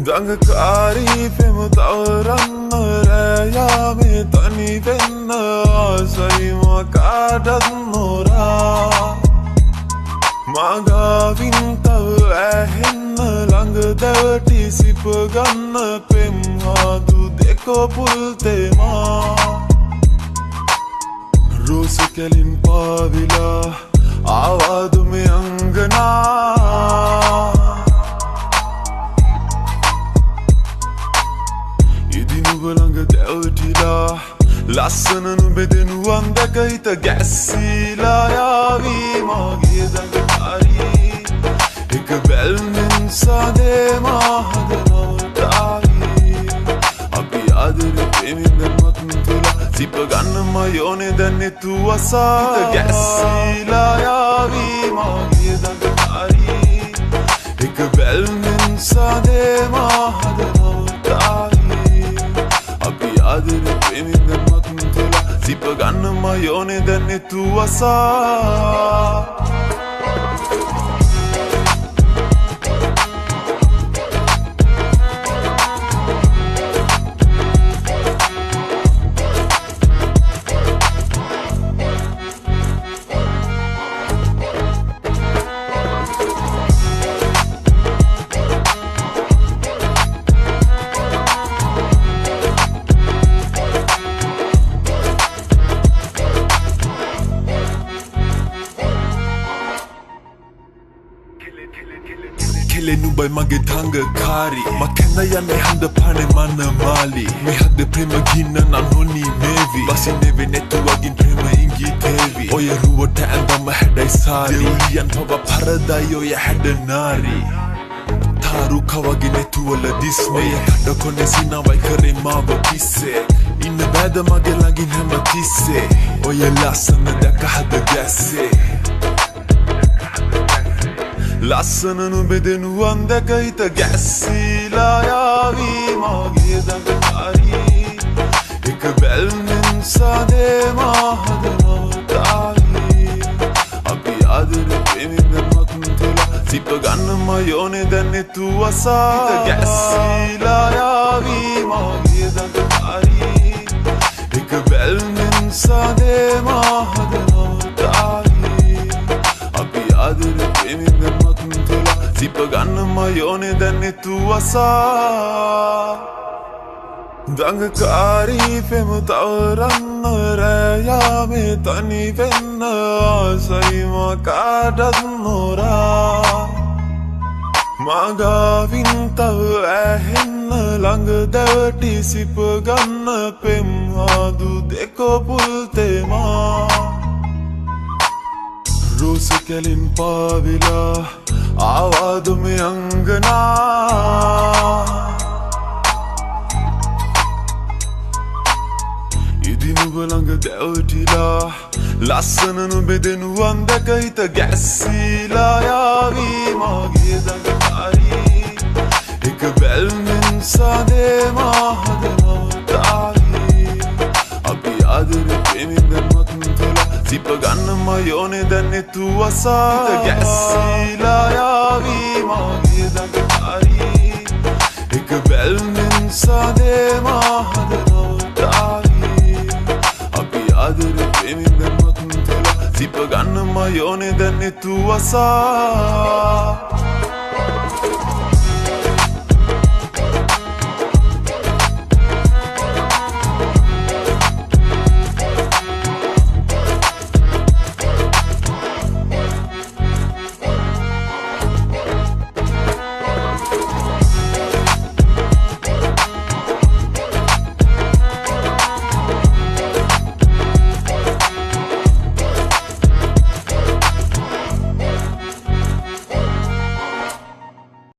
දඟකාරී පෙම තවරන්න රෑයාමේ තනි වෙන්න ආසයිම කාටත් නොරා මගාවින් තව ඇහෙන්න ළඟ දැවටි සිප ගන්න පෙම් හාදු දෙකොපුල් තේමා රෝස කැලින් පාවිලා ආවාදු මේ අංගනා ළඟ දැවටිලා ලස්සන නුබෙදෙනුවන් දැක හිත ගැස්සීලා යාවී මගේ දඟකාරී එක බැල්මෙන් සාදේ මහද නවතාවී අපි ආදරේ ප්‍රේමෙන් දැන්වත් තුලා සිප ගන්නම යෝනේ දැන් නෙතු වසා හිත ගැස්සීලා යාවී මගේ දඟකාරී එක බැල්මෙන් සාදේ මහද නවතාවී ආදරේ ප්‍රේමෙන් දැන්වත් තුලා සිප ගන්නම යෝනේ දැන් නෙතු වසා Nubai mage dangakari makenda yane handa pane mana mali me hadde prema ginna nan honi mevi basi neve netu wagin prema ingi tevi oya ruwata andama hadai sari deuliyan pava paradayo ya hada nari taru kawage netu wala disme ya hada kone sina vai kare mawa pisse inna bada mage langin hema tisse oya lasana daka hada gasse ලස්සන නුබෙදෙනුවන් දැක හිත ගැස්සීලා යාවී මගේ දඟකාරී එක බැල්මෙන් සාදේ මහද නවතාවී අපි ආදරේ ප්‍රේමෙන් දැන්වත් තුලා සිප ගන්නම යෝනේ දැන් නෙතු වසා හිත ගැස්සීලා යාවී මගේ දඟකාරී එක බැල්මෙන් සාදේ මහද නවතාවී අපි ආදරේ ප්‍රේමෙන් දැන්වත් සිප ගන්නම යෝනේ දැන් නෙතු වසා දඟකාරී පෙම තවරන්න රෑයාමේ තනි වෙන්න ආසයිම කාටත් නොරා මගාවින් තව ඇහෙන්න ළඟ දැවටි සිප ගන්න පෙම් හාදු දෙකොපුල් තේමා රෝස කැලින් පාවිලා ආවාදු මේ අංගනා ඉදි නුඹ ළඟ දැවටිලා ලස්සන නුබෙදෙනුවන් දැක හිත ගැස්සීලා යාවී මගේ දඟකාරී එක බැල්මෙන් සාදේ මහද නවතාවී අපි ආදරේ ප්‍රේමෙන් දැන්වත් තුලා සිප ගන්නම යෝනේ දැන් නෙතු වසා හිත ගැස්සීලා යාවී මගේ දඟකාරී එක බැල්මෙන් සාදේ මහද නවතාවී අපි ආදරේ ප්‍රේමෙන් දැන්වත් තුලා සිප ගන්නම යෝනේ දැන් නෙතු වසා